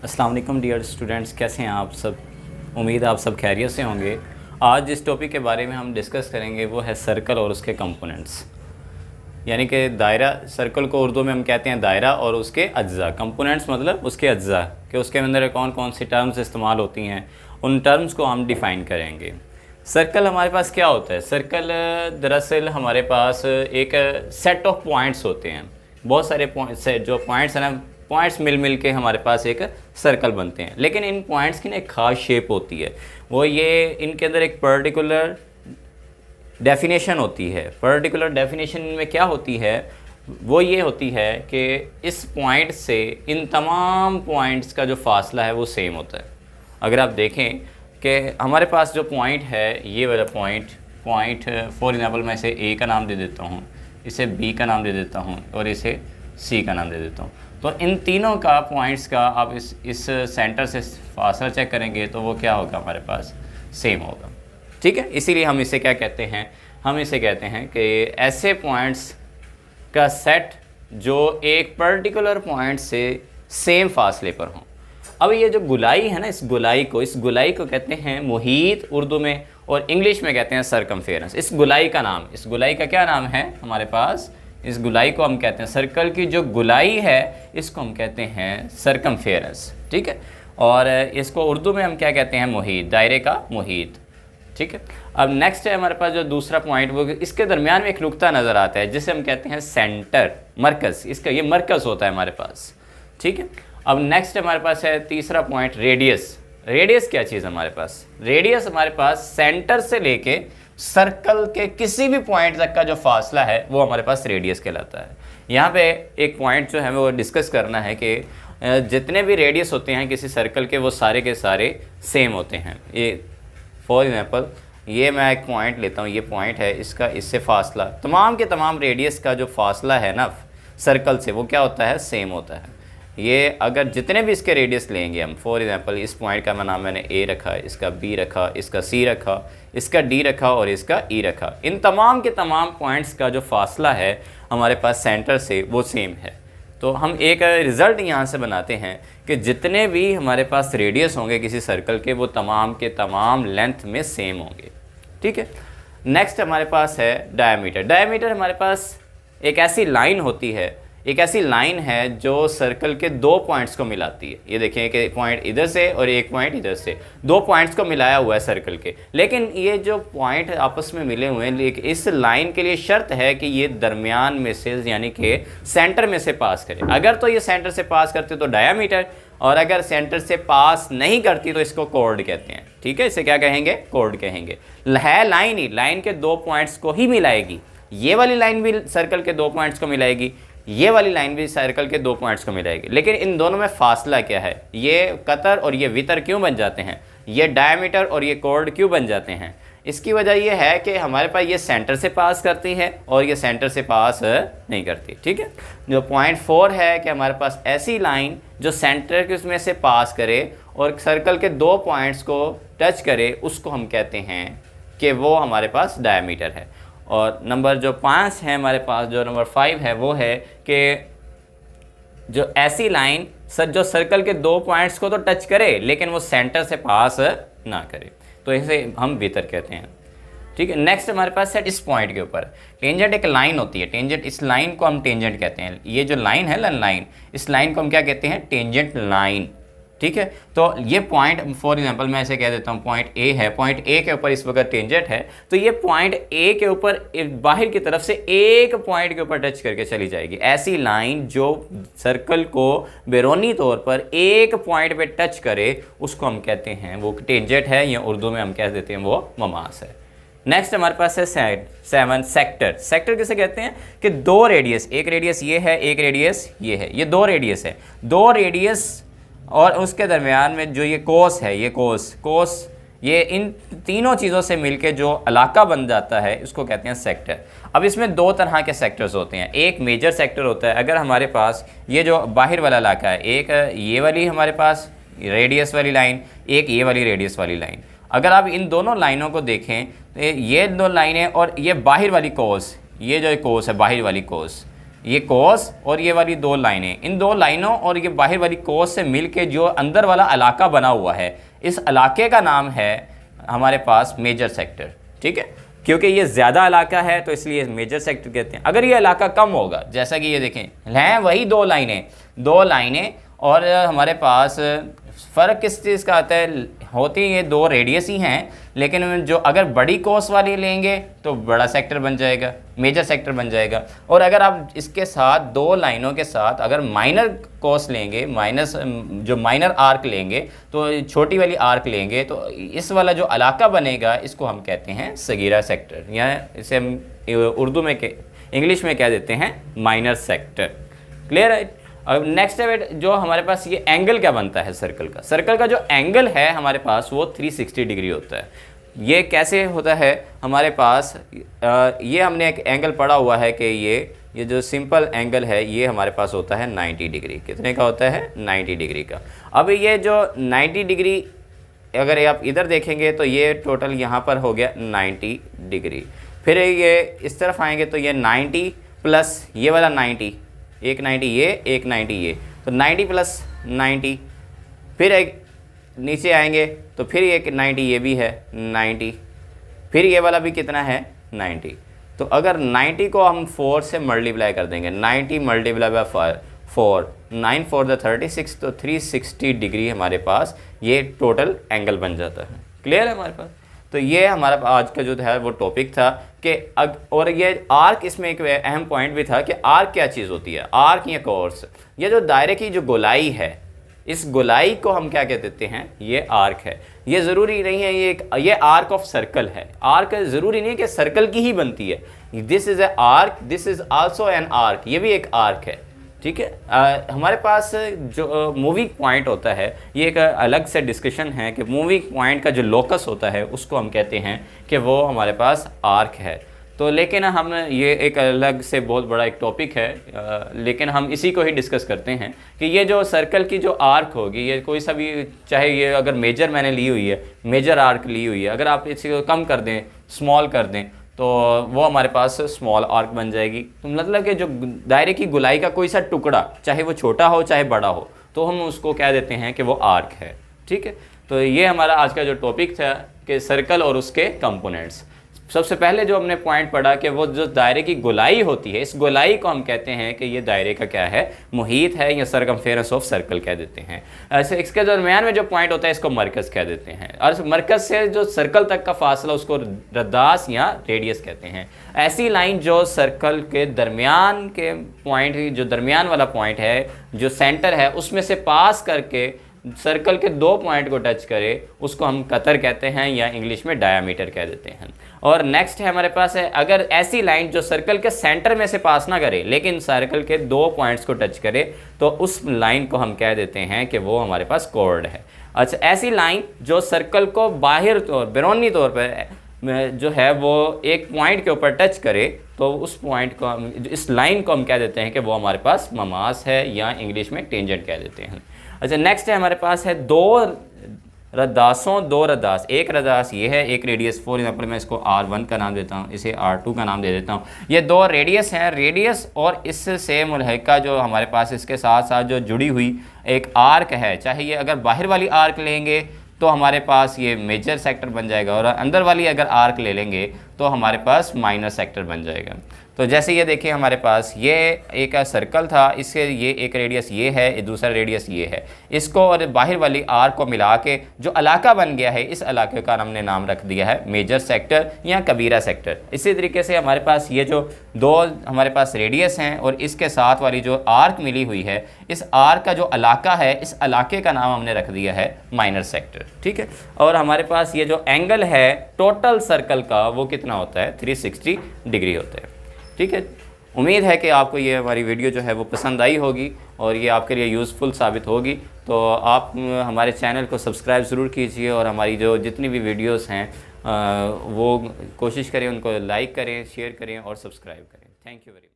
अस्सलाम वालेकुम dear students, कैसे हैं आप सब। उम्मीद है आप सब खैरियत से होंगे। आज जिस टॉपिक के बारे में हम डिस्कस करेंगे वो है सर्कल और उसके कंपोनेंट्स, यानी कि दायरा। सर्कल को उर्दू में हम कहते हैं दायरा और उसके अज्जा। कंपोनेंट्स मतलब उसके अज्जा कि उसके अंदर कौन कौन सी टर्म्स इस्तेमाल होती हैं, उन टर्म्स को हम डिफ़ाइन करेंगे। सर्कल हमारे पास क्या होता है? सर्कल दरअसल हमारे पास एक सेट ऑफ पॉइंट्स होते हैं। बहुत सारे जो पॉइंट्स हैं ना, पॉइंट्स मिल के हमारे पास एक सर्कल बनते हैं। लेकिन इन पॉइंट्स की ना एक ख़ास शेप होती है। वो ये इनके अंदर एक पर्टिकुलर डेफिनेशन होती है। पर्टिकुलर डेफिनेशन में क्या होती है? वो ये होती है कि इस पॉइंट से इन तमाम पॉइंट्स का जो फासला है वो सेम होता है। अगर आप देखें कि हमारे पास जो पॉइंट है, ये वाला पॉइंट फॉर एग्जांपल मैं इसे ए का नाम दे देता हूँ, इसे बी का नाम दे देता हूँ और इसे सी का नाम दे देता हूँ। तो इन तीनों का पॉइंट्स का आप इस सेंटर से फासला चेक करेंगे तो वो क्या होगा, हमारे पास सेम होगा। ठीक है, इसीलिए हम इसे क्या कहते हैं? हम इसे कहते हैं कि ऐसे पॉइंट्स का सेट जो एक पर्टिकुलर पॉइंट से सेम फासले पर हों। अब ये जो गुलाई है ना, इस गुलाई को कहते हैं मुहीत उर्दू में, और इंग्लिश में कहते हैं सरकमफेरेंस। इस गुलाई का क्या नाम है हमारे पास? इस गुलाई को हम कहते हैं, सर्कल की जो गुलाई है इसको हम कहते हैं सरकमफेरेंस। ठीक है, और इसको उर्दू में हम क्या कहते हैं? मुहीत, दायरे का मुहीत। ठीक है, अब नेक्स्ट है हमारे पास जो दूसरा पॉइंट, वो इसके दरमियान में एक नुक्ता नज़र आता है जिसे हम कहते हैं सेंटर, मरकज़। इसका ये मरकज़ होता है हमारे पास। ठीक है, अब नेक्स्ट हमारे पास है तीसरा पॉइंट, रेडियस। रेडियस क्या चीज़ है हमारे पास? रेडियस हमारे पास सेंटर से लेके सर्कल के किसी भी पॉइंट तक का जो फासला है वो हमारे पास रेडियस कहलाता है। यहाँ पे एक पॉइंट जो है वो डिस्कस करना है कि जितने भी रेडियस होते हैं किसी सर्कल के, वो सारे के सारे सेम होते हैं। ये फॉर एग्जांपल ये मैं एक पॉइंट लेता हूँ, ये पॉइंट है, इसका इससे फासला, तमाम के तमाम रेडियस का जो फासला है ना सर्कल से, वो क्या होता है? सेम होता है। ये अगर जितने भी इसके रेडियस लेंगे हम, फॉर एग्जांपल इस पॉइंट का नाम मैंने ए रखा, इसका बी रखा, इसका सी रखा, इसका डी रखा और इसका ई रखा, इन तमाम के तमाम पॉइंट्स का जो फासला है हमारे पास सेंटर से वो सेम है। तो हम एक रिज़ल्ट यहाँ से बनाते हैं कि जितने भी हमारे पास रेडियस होंगे किसी सर्कल के, वो तमाम के तमाम लेंथ में सेम होंगे। ठीक है, नेक्स्ट हमारे पास है डायमीटर। डायमीटर हमारे पास एक ऐसी लाइन होती है, एक ऐसी लाइन है जो सर्कल के दो पॉइंट्स को मिलाती है। ये देखें कि पॉइंट इधर से और एक पॉइंट इधर से, दो पॉइंट्स को मिलाया हुआ है सर्कल के। लेकिन ये जो पॉइंट आपस में मिले हुए हैं, लेकिन इस लाइन के लिए शर्त है कि ये दरमियान में से, यानी कि सेंटर में से पास करे। अगर तो ये सेंटर से पास करते तो डायामीटर, और अगर सेंटर से पास नहीं करती तो इसको कॉर्ड कहते हैं। ठीक है, इसे क्या कहेंगे? कॉर्ड कहेंगे। है लाइन ही, लाइन के दो पॉइंट्स को ही मिलाएगी। ये वाली लाइन भी सर्कल के दो पॉइंट्स को मिलाएगी, ये वाली लाइन भी सर्कल के दो पॉइंट्स को मिलाएगी। लेकिन इन दोनों में फासला क्या है? ये कतर और ये वितर क्यों बन जाते हैं? ये डायमीटर और ये कॉर्ड क्यों बन जाते हैं? इसकी वजह यह है कि हमारे पास ये सेंटर से पास करती है और ये सेंटर से पास नहीं करती। ठीक है, जो पॉइंट 4 है कि हमारे पास ऐसी लाइन जो सेंटर के उसमें से पास करे और सर्कल के दो पॉइंट्स को टच करे, उसको हम कहते हैं कि वो हमारे पास डायमीटर है। और नंबर जो 5 है हमारे पास, जो नंबर 5 है, वो है कि जो ऐसी लाइन जो सर्कल के दो पॉइंट्स को तो टच करे लेकिन वो सेंटर से पास ना करे, तो इसे हम वितर कहते हैं। ठीक है, नेक्स्ट हमारे पास है इस पॉइंट के ऊपर टेंजेंट। एक लाइन होती है टेंजेंट, इस लाइन को हम टेंजेंट कहते हैं। ये जो लाइन है लाइन, इस लाइन को हम क्या कहते हैं? Tangent line. ठीक है, तो ये पॉइंट फॉर एग्जांपल मैं ऐसे कह देता हूँ, पॉइंट ए है, पॉइंट ए के ऊपर इस वक्त टेंजेंट है, तो ये पॉइंट ए के ऊपर बाहर की तरफ से एक पॉइंट के ऊपर टच करके चली जाएगी। ऐसी लाइन जो सर्कल को बैरूनी तौर पर एक पॉइंट पे टच करे, उसको हम कहते हैं वो टेंजेंट है, या उर्दू में हम कह देते हैं वो ममास है। नेक्स्ट हमारे पास है 7 सेक्टर। सेक्टर किसे कहते हैं? कि दो रेडियस, एक रेडियस ये है, एक रेडियस ये है, ये दो रेडियस है, दो रेडियस और उसके दरमियान में जो ये कोस है, ये कोस ये इन तीनों चीज़ों से मिलके जो इलाका बन जाता है, उसको कहते हैं सेक्टर। अब इसमें दो तरह के सेक्टर्स होते हैं। एक मेजर सेक्टर होता है, अगर हमारे पास ये जो बाहर वाला इलाका है, एक ये वाली हमारे पास रेडियस वाली लाइन, एक ये वाली रेडियस वाली लाइन, अगर आप इन दोनों लाइनों को देखें तो ये दो लाइनें और ये बाहर वाली कोस, ये जो कोस है बाहर वाली कोस, ये कोस और ये वाली दो लाइनें, इन दो लाइनों और ये बाहर वाली कोस से मिलके जो अंदर वाला इलाका बना हुआ है, इस इलाके का नाम है हमारे पास मेजर सेक्टर। ठीक है, क्योंकि ये ज़्यादा इलाका है तो इसलिए मेजर सेक्टर कहते हैं। अगर ये इलाका कम होगा, जैसा कि ये देखें हैं वही दो लाइनें और हमारे पास फ़र्क किस चीज़ का आता है, होती ये दो रेडियस ही हैं, लेकिन जो अगर बड़ी कोस वाली लेंगे तो बड़ा सेक्टर बन जाएगा, मेजर सेक्टर बन जाएगा। और अगर आप इसके साथ दो लाइनों के साथ अगर माइनर कोस लेंगे, माइनर आर्क लेंगे, तो छोटी वाली आर्क लेंगे, तो इस वाला जो इलाका बनेगा इसको हम कहते हैं सगीरा सेक्टर, या इसे हम उर्दू में इंग्लिश में कह देते हैं माइनर सेक्टर। क्लियर है। अब नेक्स्ट है जो हमारे पास ये एंगल क्या बनता है सर्कल का जो एंगल है हमारे पास वो 360 डिग्री होता है। ये कैसे होता है हमारे पास, ये हमने एक एंगल पढ़ा हुआ है कि ये जो सिंपल एंगल है ये हमारे पास होता है 90 डिग्री। कितने का होता है? 90 डिग्री का। अब ये जो 90 डिग्री अगर आप इधर देखेंगे तो ये टोटल यहाँ पर हो गया 90 डिग्री। फिर ये इस तरफ आएंगे तो ये 90 प्लस ये वाला 90, एक 90 ये, एक 90 ये, तो 90 प्लस 90। फिर एक नीचे आएंगे तो फिर एक 90 ये भी है 90, फिर ये वाला भी कितना है 90। तो अगर 90 को हम 4 से मल्टीप्लाई कर देंगे, 90 मल्टीप्लाई बाय 4, 9 4 द 36, तो 360 डिग्री हमारे पास ये टोटल एंगल बन जाता है। क्लियर है हमारे पास। तो ये हमारा आज का जो है वो टॉपिक था कि और ये आर्क, इसमें एक अहम पॉइंट भी था कि आर्क क्या चीज़ होती है। आर्क या कोर्स, ये जो दायरे की जो गोलाई है, इस गोलाई को हम क्या कह देते हैं? ये आर्क है। ये ज़रूरी नहीं है ये आर्क ऑफ सर्कल है। आर्क ज़रूरी नहीं है कि सर्कल की ही बनती है। This is a arc, this is also an arc, ये भी एक आर्क है। ठीक है। हमारे पास जो मूविंग पॉइंट होता है, ये एक अलग से डिस्कशन है कि मूविंग पॉइंट का जो लोकस होता है उसको हम कहते हैं कि वो हमारे पास आर्क है। तो लेकिन हम ये एक अलग से बहुत बड़ा एक टॉपिक है, लेकिन हम इसी को ही डिस्कस करते हैं कि ये जो सर्कल की जो आर्क होगी, ये कोई सा भी, चाहे ये अगर मेजर मैंने ली हुई है, मेजर आर्क ली हुई है, अगर आप इसे कम कर दें, स्मॉल कर दें, तो वो हमारे पास स्मॉल आर्क बन जाएगी। तो मतलब कि जो दायरे की गोलाई का कोई सा टुकड़ा, चाहे वो छोटा हो चाहे बड़ा हो, तो हम उसको कह देते हैं कि वो आर्क है। ठीक है। तो ये हमारा आज का जो टॉपिक था कि सर्कल और उसके कंपोनेंट्स। सबसे पहले जो हमने पॉइंट पढ़ा कि वो जो दायरे की गोलाई होती है, इस गोलाई को हम कहते हैं कि ये दायरे का क्या है? मुहीत है, या सरकमफेरेंस ऑफ सर्कल कह देते हैं। ऐसे इसके दरमियान में जो पॉइंट होता है इसको मरकज़ कह देते हैं, और मरकज़ से जो सर्कल तक का फासला उसको रदास या रेडियस कहते हैं। ऐसी लाइन जो सर्कल के दरमियान के पॉइंट, जो दरमियान वाला पॉइंट है, जो सेंटर है, उसमें से पास करके सर्कल के दो पॉइंट को टच करे, उसको हम कतर कहते हैं, या इंग्लिश में डायामीटर कह देते हैं। और नेक्स्ट है हमारे पास है, अगर ऐसी लाइन जो सर्कल के सेंटर में से पास ना करे लेकिन सर्कल के दो पॉइंट्स को टच करे, तो उस लाइन को हम कह देते हैं कि वो हमारे पास कॉर्ड है। अच्छा, ऐसी लाइन जो सर्कल को बाहर बैरूनी तौर पर जो है वो एक पॉइंट के ऊपर टच करे, तो उस पॉइंट को हम, इस लाइन को हम कह देते हैं कि वो हमारे पास ममास है, या इंग्लिश में टेंजेंट कह देते हैं। अच्छा, नेक्स्ट है हमारे पास है दो रदास। एक रदास ये है, एक रेडियस। फॉर एग्जाम्पल मैं इसको R1 का नाम देता हूँ, इसे R2 का नाम दे देता हूँ। ये दो रेडियस हैं, रेडियस और इससे मुल्हिका जो हमारे पास इसके साथ साथ जो जुड़ी हुई एक आर्क है, चाहे ये अगर बाहर वाली आर्क लेंगे तो हमारे पास ये मेजर सेक्टर बन जाएगा, और अंदर वाली अगर आर्क ले लेंगे तो हमारे पास माइनर सेक्टर बन जाएगा। तो जैसे ये देखिए हमारे पास ये एक सर्कल था, इससे ये एक रेडियस ये है, दूसरा रेडियस ये है, इसको और बाहर वाली आर्क को मिला के जो इलाका बन गया है, इस इलाके का हमने नाम रख दिया है मेजर सेक्टर या कबीरा सेक्टर। इसी तरीके से हमारे पास ये जो दो हमारे पास रेडियस हैं और इसके साथ वाली जो आर्क मिली हुई है, इस आर्क का जो इलाका है, इस इलाके का नाम हमने रख दिया है माइनर सेक्टर। ठीक है। और हमारे पास ये जो एंगल है टोटल सर्कल का, वो कितना होता है? 360 डिग्री होता है। ठीक है। उम्मीद है कि आपको ये हमारी वीडियो जो है वो पसंद आई होगी और ये आपके लिए यूज़फुल साबित होगी। तो आप हमारे चैनल को सब्सक्राइब ज़रूर कीजिए, और हमारी जो जितनी भी वीडियोस हैं वो कोशिश करें उनको लाइक करें, शेयर करें और सब्सक्राइब करें। Thank you very much.